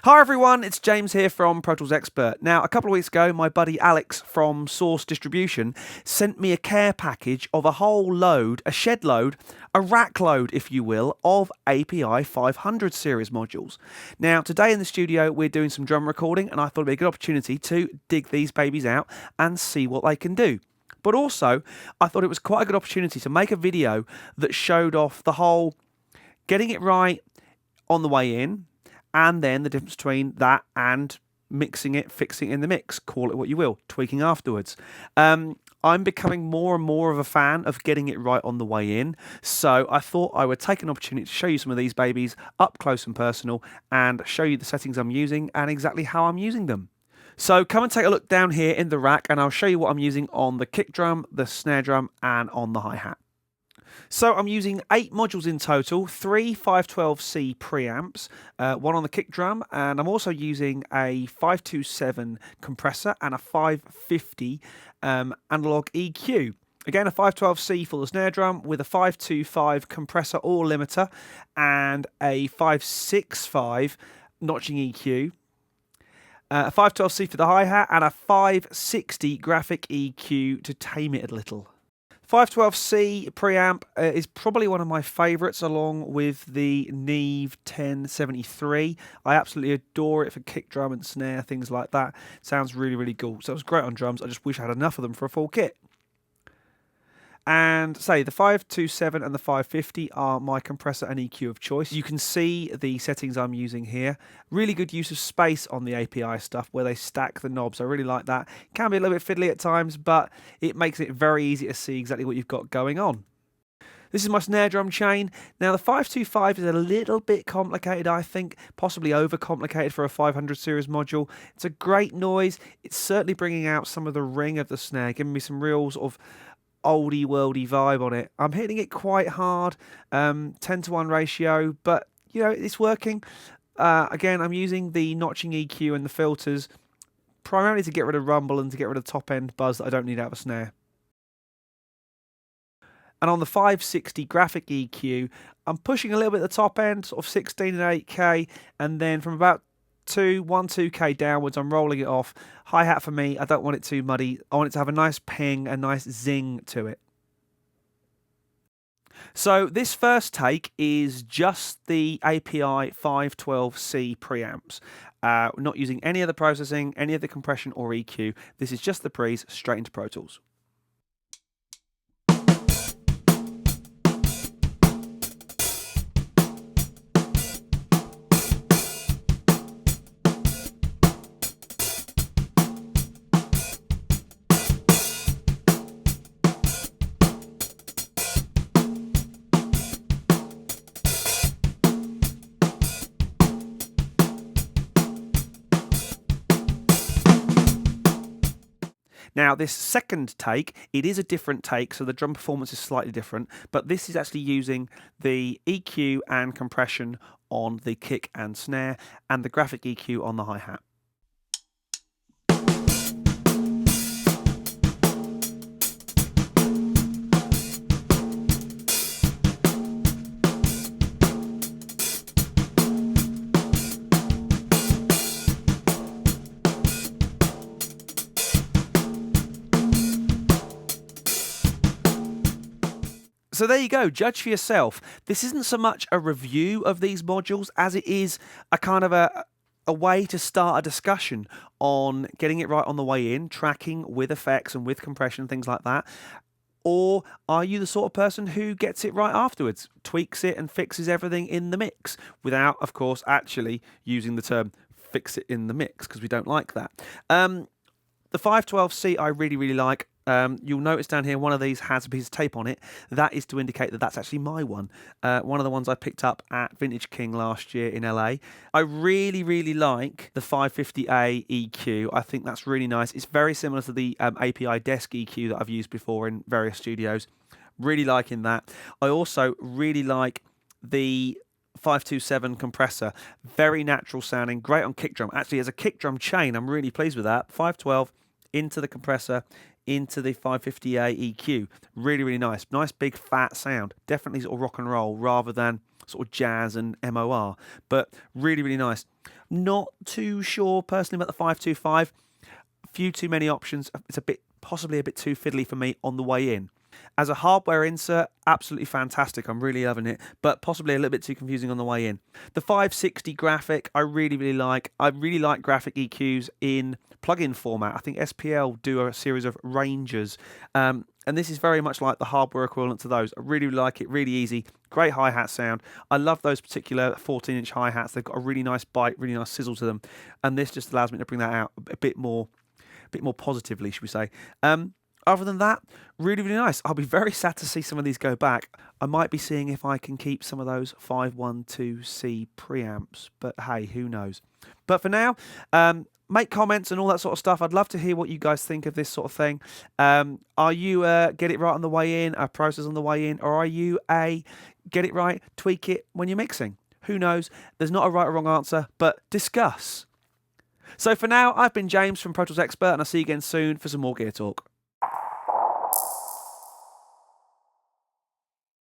Hi everyone, it's James here from Pro Tools Expert. Now, a couple of weeks ago, my buddy Alex from Source Distribution sent me a care package of a whole load, a shed load, a rack load, if you will, of API 500 series modules. Now, today in the studio, we're doing some drum recording, and I thought it'd be a good opportunity to dig these babies out and see what they can do. But also, I thought it was quite a good opportunity to make a video that showed off the whole getting it right on the way in, and then the difference between that and mixing it, fixing it in the mix, call it what you will, tweaking afterwards. I'm becoming more and more of a fan of getting it right on the way in, so I thought I would take an opportunity to show you some of these babies up close and personal and show you the settings I'm using and exactly how I'm using them. So come and take a look down here in the rack and I'll show you what I'm using on the kick drum, the snare drum and on the hi-hat. So I'm using 8 modules in total, 3 512C preamps, one on the kick drum, and I'm also using a 527 compressor and a 550 analog EQ. Again, a 512C for the snare drum with a 525 compressor or limiter and a 565 notching EQ. A 512C for the hi-hat and a 560 graphic EQ to tame it a little. 512C preamp is probably one of my favourites along with the Neve 1073. I absolutely adore it for kick drum and snare, things like that. Sounds really, really cool. So it was great on drums. I just wish I had enough of them for a full kit. And say the 527 and the 550 are my compressor and EQ of choice. You can see the settings I'm using here. Really good use of space on the API stuff where they stack the knobs. I really like that. It can be a little bit fiddly at times, but it makes it very easy to see exactly what you've got going on. This is my snare drum chain. Now the 525 is a little bit complicated, I think, possibly overcomplicated for a 500 series module. It's a great noise. It's certainly bringing out some of the ring of the snare, giving me some real sort of oldie worldy vibe on it. I'm hitting it quite hard, 10:1 ratio, but you know it's working. Again, I'm using the notching EQ and the filters primarily to get rid of rumble and to get rid of top end buzz that I don't need out of a snare. And on the 560 graphic EQ, I'm pushing a little bit at the top end, sort of 16 and 8K, and then from about 2K downwards, I'm rolling it off. Hi-hat for me, I don't want it too muddy. I want it to have a nice ping, a nice zing to it. So this first take is just the API 512C preamps. Not using any of the processing, any of the compression or EQ. This is just the pre's straight into Pro Tools. Now, this second take, it is a different take, so the drum performance is slightly different, but this is actually using the EQ and compression on the kick and snare, and the graphic EQ on the hi-hat. So there you go, judge for yourself. This isn't so much a review of these modules as it is a kind of a way to start a discussion on getting it right on the way in, tracking with effects and with compression, things like that. Or are you the sort of person who gets it right afterwards, tweaks it and fixes everything in the mix without, of course, actually using the term fix it in the mix because we don't like that. The 512C I really, really like. You'll notice down here one of these has a piece of tape on it. That is to indicate that that's actually my one. One of the ones I picked up at Vintage King last year in LA. I really, really like the 550A EQ. I think that's really nice. It's very similar to the API Desk EQ that I've used before in various studios. Really liking that. I also really like the 527 compressor. Very natural sounding. Great on kick drum. Actually, as a kick drum chain, I'm really pleased with that. 512 into the compressor, into the 550A EQ. Really, really nice. Nice big fat sound. Definitely sort of rock and roll rather than sort of jazz and MOR. But really, really nice. Not too sure personally about the 525. Few too many options. It's possibly a bit too fiddly for me on the way in. As a hardware insert, absolutely fantastic. I'm really loving it, but possibly a little bit too confusing on the way in. The 560 graphic, I really, really like. I really like graphic EQs in plugin format. I think SPL do a series of Rangers, and this is very much like the hardware equivalent to those. I really, really like it. Really easy. Great hi-hat sound. I love those particular 14-inch hi-hats. They've got a really nice bite, really nice sizzle to them, and this just allows me to bring that out a bit more positively, should we say. Other than that, really, really nice. I'll be very sad to see some of these go back. I might be seeing if I can keep some of those 512C preamps, but hey, who knows? But for now, make comments and all that sort of stuff. I'd love to hear what you guys think of this sort of thing. Are you get it right on the way in, a process on the way in, or are you a get it right, tweak it when you're mixing? Who knows? There's not a right or wrong answer, but discuss. So for now, I've been James from Pro Tools Expert, and I'll see you again soon for some more Gear Talk.